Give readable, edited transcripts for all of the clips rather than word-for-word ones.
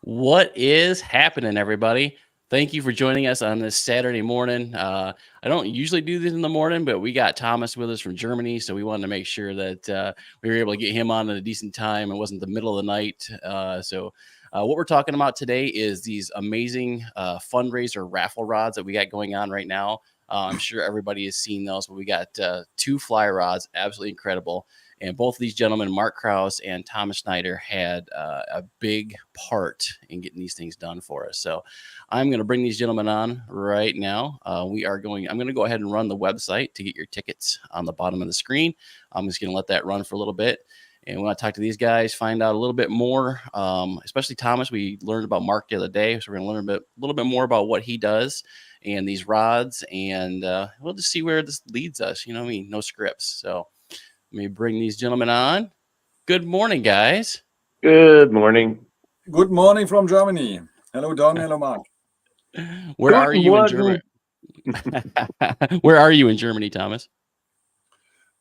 What is happening, everybody? Thank you for joining us on this Saturday morning. I don't usually do this in the morning, but we got Thomas with us from Germany, so we wanted to make sure that we were able to get him on at a decent time. It wasn't the middle of the night. What we're talking about today is these amazing fundraiser raffle rods that we got going on right now. I'm sure everybody has seen those, but we got two fly rods, absolutely incredible. And both of these gentlemen, Mark Crouse and Thomas Schneider, had a big part in getting these things done for us. So I'm going to bring these gentlemen on right now. I'm going to go ahead and run the website to get your tickets on the bottom of the screen. I'm just going to let that run for a little bit. And we want to talk to these guys, find out a little bit more, especially Thomas. We learned about Mark the other day, so we're going to learn a little bit more about what he does and these rods, and we'll just see where this leads us. You know what I mean? No scripts. So let me bring these gentlemen on. Good morning, guys. Good morning. Good morning from Germany. Hello, Don. Hello, Mark. Where are Good you in morning. Germany? Where are you in Germany, Thomas?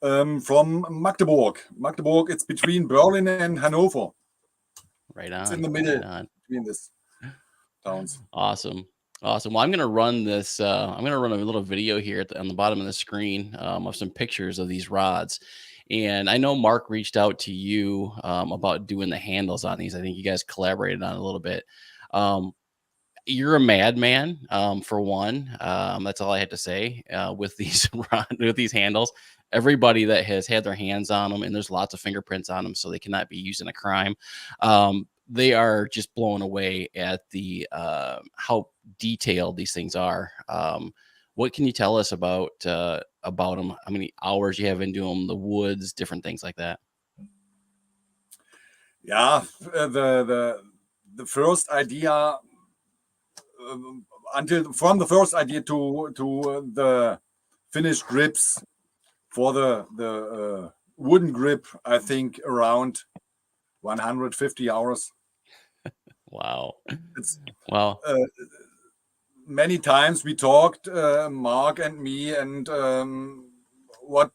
From Magdeburg. Magdeburg, it's between Berlin and Hanover. Right It's on. in the middle Right on. between these towns. Awesome. Awesome. Well, I'm going to run this. I'm going to run a little video here on the bottom of the screen of some pictures of these rods. And I know Mark reached out to you about doing the handles on these. I think you guys collaborated on it a little bit. You're a madman, for one. That's all I had to say with these with these handles. Everybody that has had their hands on them, and there's lots of fingerprints on them, so they cannot be used in a crime. They are just blown away at the how detailed these things are. What can you tell us about them? How many hours you have into them, the woods, different things like that? Yeah, the first idea from the first idea to the finished grips for the wooden grip, I think around 150 hours. Wow. It's Wow. many times we talked, Mark and me, and what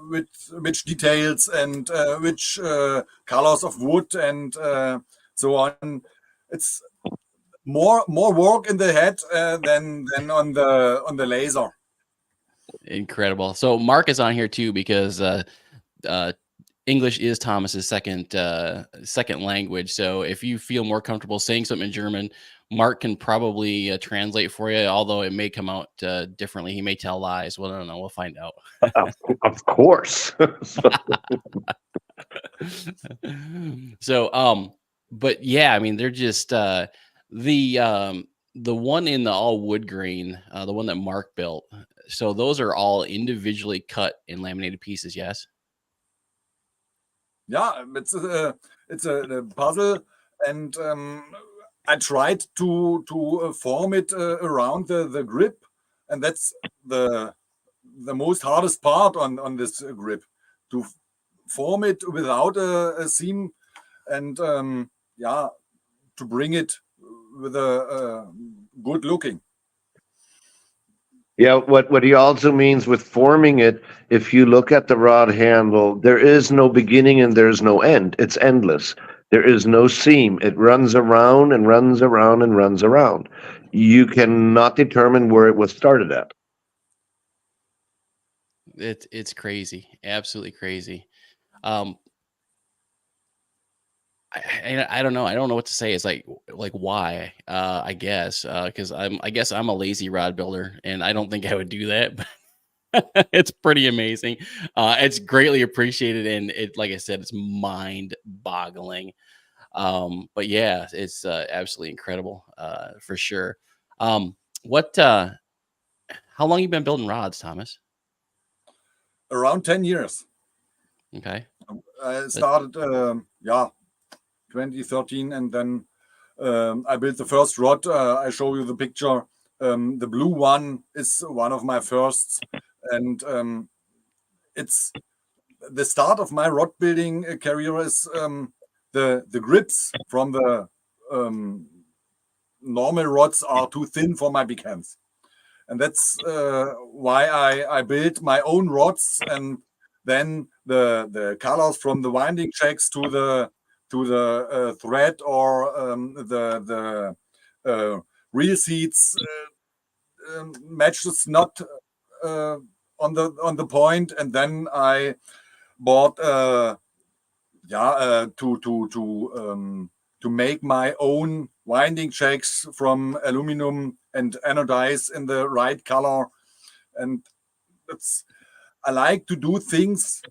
which details and which colors of wood and so on. It's more work in the head than on the laser. Incredible. So Mark is on here too because English is Thomas's second language. So if you feel more comfortable saying something in German, Mark can probably translate for you. Although it may come out differently, he may tell lies. Well, I don't know. We'll find out. Of course. But yeah, I mean, they're just the one in the all wood grain, the one that Mark built. So those are all individually cut in laminated pieces. Yes. Yeah, it's a puzzle, and I tried to form it around the grip, and that's the most hardest part on this grip, to form it without a seam, and yeah, to bring it with a good looking. Yeah, what he also means with forming it, if you look at the rod handle, there is no beginning and there's no end. It's endless. There is no seam. It runs around and runs around and runs around. You cannot determine where it was started at. It's crazy, absolutely crazy. Um, I don't know. I don't know what to say. It's like why? I guess because I guess I'm a lazy rod builder, and I don't think I would do that. But it's pretty amazing. It's greatly appreciated, and it, like I said, it's mind-boggling. But yeah, it's absolutely incredible for sure. What? How long you been building rods, Thomas? Around 10 years. Okay. I started, 2013, and then I built the first rod. I show you the picture. The blue one is one of my firsts, and it's the start of my rod building career. Is the grips from the normal rods are too thin for my big hands, and that's why I built my own rods, and then the colors from the winding checks to the thread or the real seats matches not on the point, and then I bought to make my own winding checks from aluminum and anodize in the right color. And I like to do things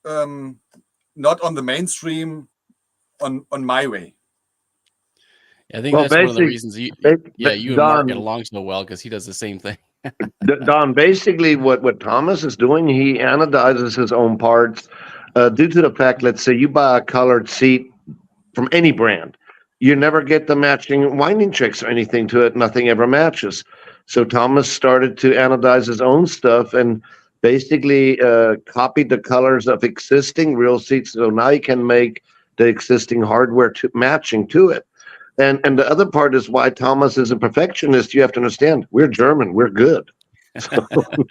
not on the mainstream, on my way. I think Well, that's one of the reasons you and Mark get along so well, because he does the same thing. Don, basically what Thomas is doing, he anodizes his own parts due to the fact, let's say you buy a colored seat from any brand, you never get the matching winding checks or anything to it. Nothing ever matches. So Thomas started to anodize his own stuff and basically copied the colors of existing real seats. So now he can make the existing hardware matching to it. And the other part is why Thomas is a perfectionist. You have to understand, we're German, we're good.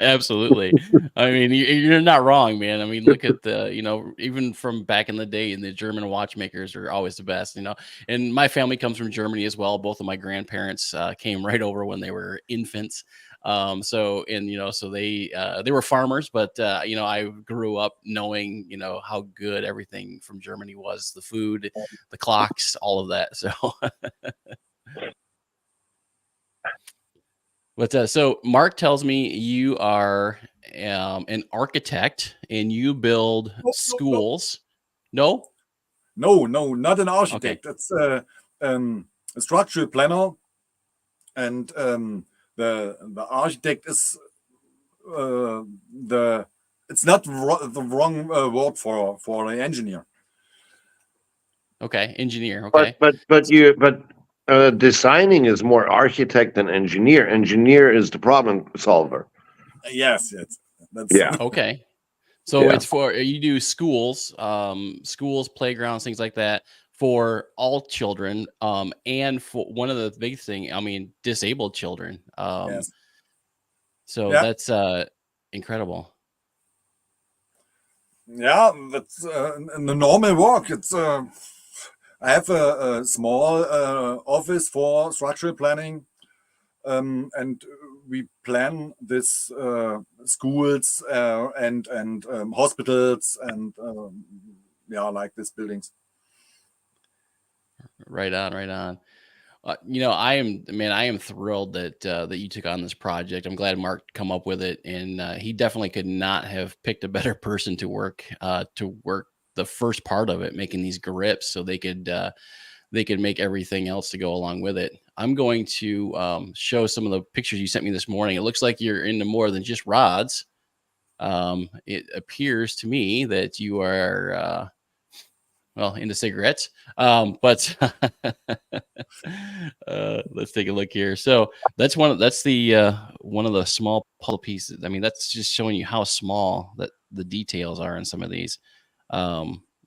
Absolutely. I mean, you're not wrong, man. I mean, look at the, even from back in the day, and the German watchmakers are always the best, and my family comes from Germany as well. Both of my grandparents came right over when they were infants. So they were farmers, but I grew up knowing, how good everything from Germany was, the food, the clocks, all of that. So But so Mark tells me you are an architect and you build schools. No, not an architect. Okay. It's a structural planner, and the architect is it's not the wrong word for an engineer. Okay, engineer. Okay, but designing is more architect than engineer. Engineer is the problem solver. Yes, that's Okay. So it's for you do schools, playgrounds, things like that for all children, and for one of the big thing, disabled children. Yes. So that's incredible. Yeah, that's the normal work. It's I have a small office for structural planning, and we plan this schools and hospitals and like these buildings. Right on. I am thrilled that you took on this project. I'm glad Mark come up with it, and he definitely could not have picked a better person to work the first part of it, making these grips so they could make everything else to go along with it. I'm going to show some of the pictures you sent me this morning. It looks like you're into more than just rods. It appears to me that you are into cigarettes. But let's take a look here. So that's one of the small puzzle pieces. I mean, that's just showing you how small that the details are in some of these.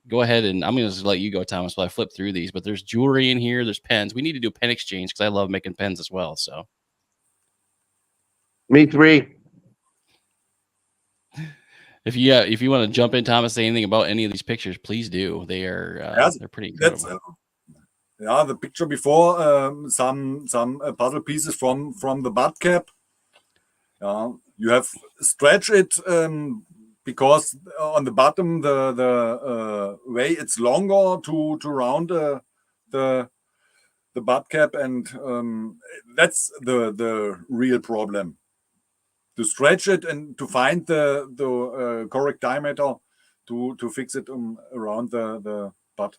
Go ahead, and I'm going to just let you go, Thomas, while I flip through these. But there's jewelry in here. There's pens. We need to do a pen exchange because I love making pens as well. So, me three. If you want to jump in, Thomas, say anything about any of these pictures, please do. They are they're pretty incredible. The picture before some puzzle pieces from the butt cap. You have stretch it. Because on the bottom, the way it's longer to round the butt cap, and that's the real problem. To stretch it and to find the correct diameter to fix it around the butt.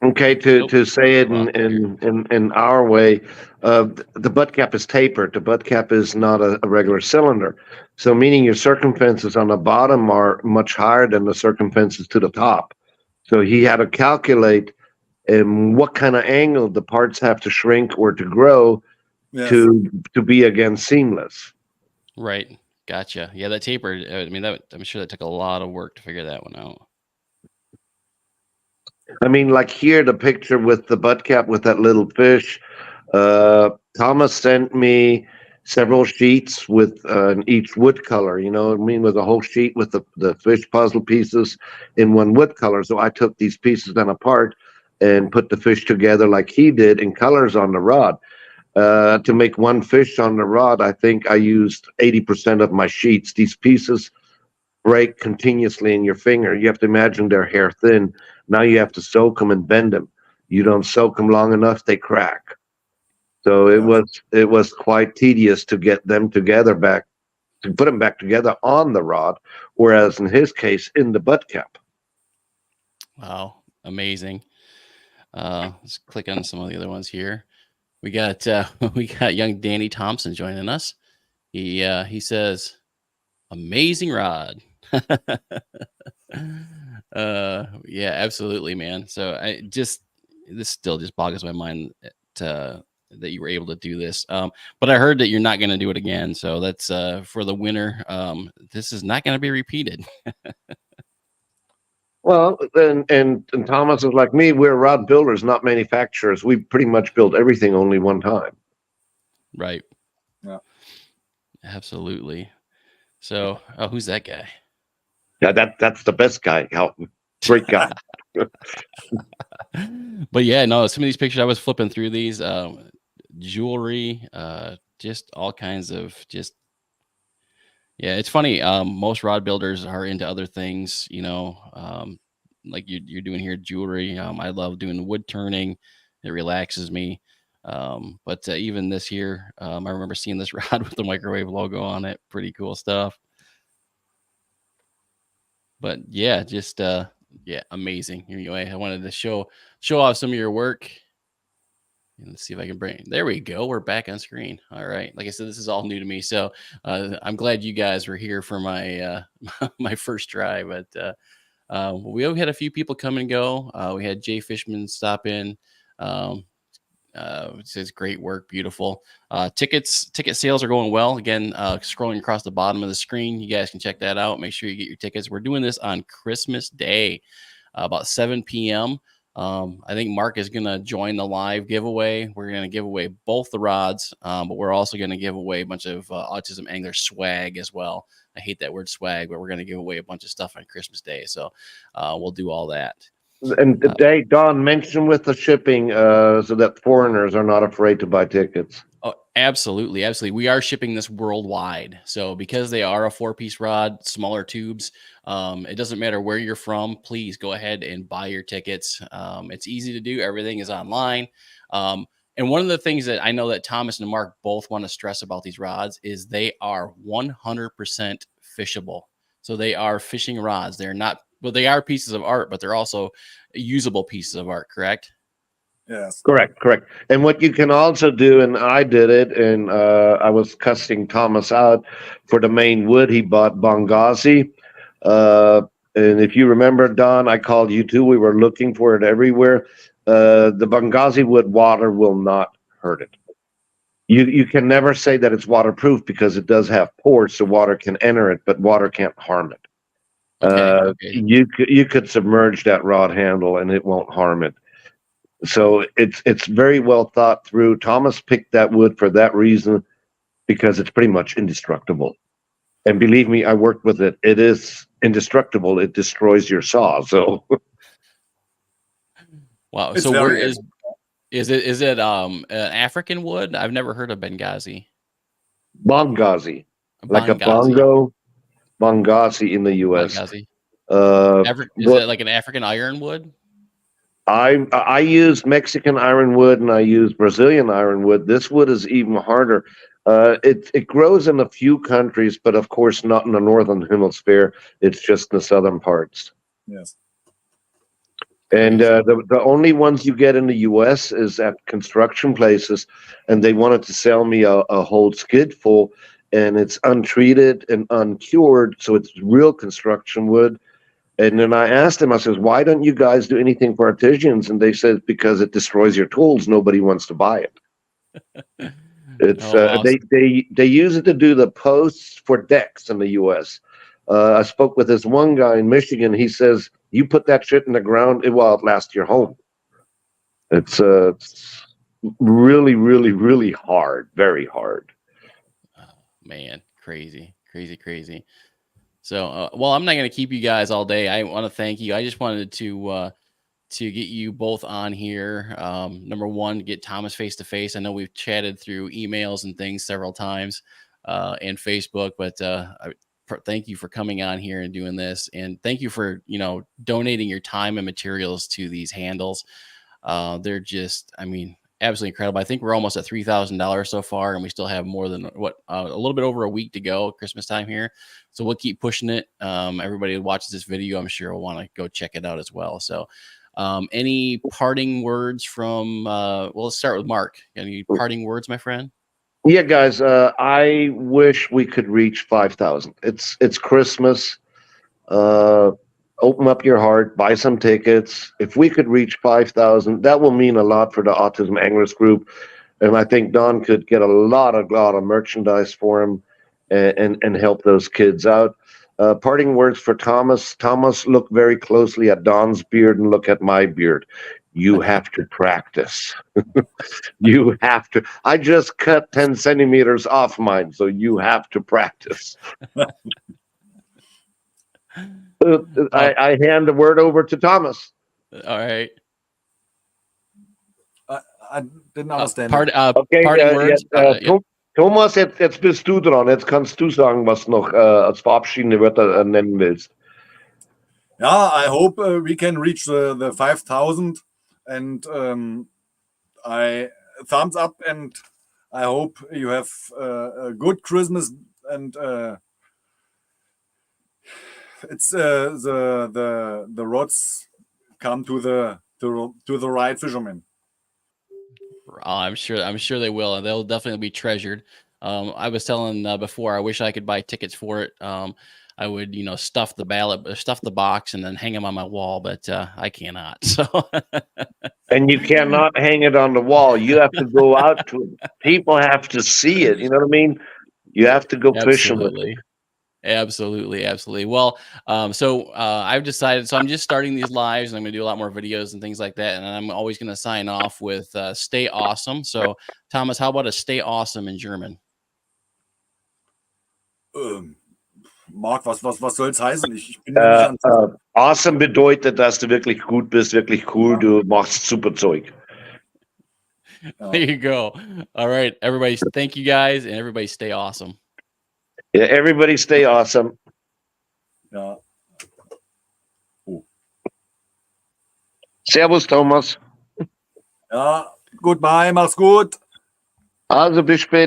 Okay, to say it in our way, the butt cap is tapered. The butt cap is not a regular cylinder. So meaning your circumferences on the bottom are much higher than the circumferences to the top. So he had to calculate what kind of angle the parts have to shrink or to grow to be again seamless. Right. Gotcha. Yeah, that tapered. I'm sure that took a lot of work to figure that one out. Like here, the picture with the butt cap with that little fish. Thomas sent me several sheets with each wood color, with a whole sheet with the fish puzzle pieces in one wood color. So I took these pieces then apart. and put the fish together like he did in colors on the rod. To make one fish on the rod, I think I used 80% of my sheets. These pieces break continuously in your finger. You have to imagine they're hair thin. Now you have to soak them and bend them. You don't soak them long enough, they crack. So it was quite tedious to get them together back, to put them back together on the rod, whereas in his case, in the butt cap. Wow, amazing. Let's click on some of the other ones here. We got we got young Danny Thompson joining us. He says, amazing rod. Yeah, absolutely, man. So this still just boggles my mind that you were able to do this. But I heard that you're not going to do it again. So that's for the winner. This is not going to be repeated. Well, and Thomas is like me. We're rod builders, not manufacturers. We pretty much build everything only one time. Right. Yeah. Absolutely. So, who's that guy? Yeah, that's the best guy. Great guy. But yeah, no, some of these pictures I was flipping through these jewelry, just all kinds of yeah, it's funny. Most rod builders are into other things, like you're doing here, jewelry. I love doing wood turning. It relaxes me. But even this year, I remember seeing this rod with the microwave logo on it. Pretty cool stuff. But yeah, just yeah, amazing. Anyway, I wanted to show off some of your work. Let's see if I can bring. There we go. We're back on screen. All right. Like I said, this is all new to me, so I'm glad you guys were here for my my first try. But we had a few people come and go. We had Jay Fishman stop in. It says great work, beautiful. Ticket sales are going well. Again, scrolling across the bottom of the screen, you guys can check that out. Make sure you get your tickets. We're doing this on Christmas Day, about 7 p.m. I think Mark is going to join the live giveaway. We're going to give away both the rods, but we're also going to give away a bunch of Autism Angler swag as well. I hate that word swag, but we're going to give away a bunch of stuff on Christmas Day. So we'll do all that. And the day Don mentioned with the shipping, so that foreigners are not afraid to buy tickets. Oh, absolutely. Absolutely. We are shipping this worldwide. So because they are a 4-piece rod, smaller tubes, it doesn't matter where you're from. Please go ahead and buy your tickets. It's easy to do. Everything is online. And one of the things that I know that Thomas and Mark both want to stress about these rods is they are 100% fishable. So they are fishing rods. They're not, well, they are pieces of art, but they're also usable pieces of art, correct? Yes. Correct. And what you can also do, and I did it, and I was cussing Thomas out for the main wood he bought, Benghazi. And if you remember, Don, I called you too. We were looking for it everywhere. The Benghazi wood, water will not hurt it. You can never say that it's waterproof because it does have pores, so water can enter it, but water can't harm it. Okay. You could submerge that rod handle and it won't harm it. So it's very well thought through. Thomas picked that wood for that reason because it's pretty much indestructible. And believe me, I worked with it. It is indestructible. It destroys your saw. So wow. It's So where very is it an African wood? I've never heard of Benghazi. Benghazi, like a Benghazi. bongo, Benghazi in the U.S. Benghazi. Is But it like an African ironwood? I use Mexican ironwood and I use Brazilian ironwood. This wood is even harder. It grows in a few countries, but of course not in the northern hemisphere. It's just in the southern parts. Yes. And the only ones you get in the U.S. is at construction places, and they wanted to sell me a whole skid full, and it's untreated and uncured, so it's real construction wood. And then I asked them, I says, why don't you guys do anything for artisans? And they said, because it destroys your tools. Nobody wants to buy it. It's wow. they use it to do the posts for decks in the U.S. I spoke with this one guy in Michigan. He says, you put that shit in the ground, it will outlast your home. It's really, really, really hard, very hard. Oh, man, crazy. So, well, I'm not going to keep you guys all day. I want to thank you. I just wanted to to get you both on here. Number one, get Thomas face to face. I know we've chatted through emails and things several times and Facebook, but thank you for coming on here and doing this. And thank you for, donating your time and materials to these handles. They're just, absolutely incredible. I think we're almost at $3,000 so far, and we still have more than a little bit over a week to go, Christmas time here. So we'll keep pushing it. Everybody who watches this video, I'm sure will want to go check it out as well. So any parting words from, let's start with Mark. Any parting words, my friend? Yeah, guys, I wish we could reach 5,000. It's Christmas. Open up your heart, buy some tickets. If we could reach 5,000, that will mean a lot for the Autism Anglers group. And I think Don could get a lot of merchandise for him and help those kids out. Parting words for Thomas. Thomas, look very closely at Don's beard and look at my beard. You have to practice. You have to. I just cut 10 centimeters off mine, so you have to practice. I hand the word over to Thomas. All right. I didn't understand. Okay, parting words. Thomas, jetzt bist du dran. Jetzt kannst du sagen, was noch als verabschiedende Wörter nennen willst. Yeah, I hope we can reach the 5,000, and I thumbs up, and I hope you have a good Christmas, and it's the rods come to the right fishermen. I'm sure they will, and they'll definitely be treasured. I was telling before, I wish I could buy tickets for it. I would, stuff the box and then hang them on my wall, but I cannot. So, and you cannot hang it on the wall. You have to go out to it. People have to see it. You know what I mean? You have to go fishing with it. Absolutely. Well, I've decided, so I'm just starting these lives, and I'm going to do a lot more videos and things like that. And I'm always going to sign off with stay awesome. So Thomas, how about a stay awesome in German? Mark, was soll's heißen? Ich bin mir nicht awesome bedeutet, dass du wirklich gut bist, wirklich cool, du machst super Zeug. There you go. All right, everybody, thank you guys, and everybody stay awesome. Yeah, everybody stay awesome. Ja. Oh. Servus, Thomas. Ja, goodbye, mach's gut. Also bis später.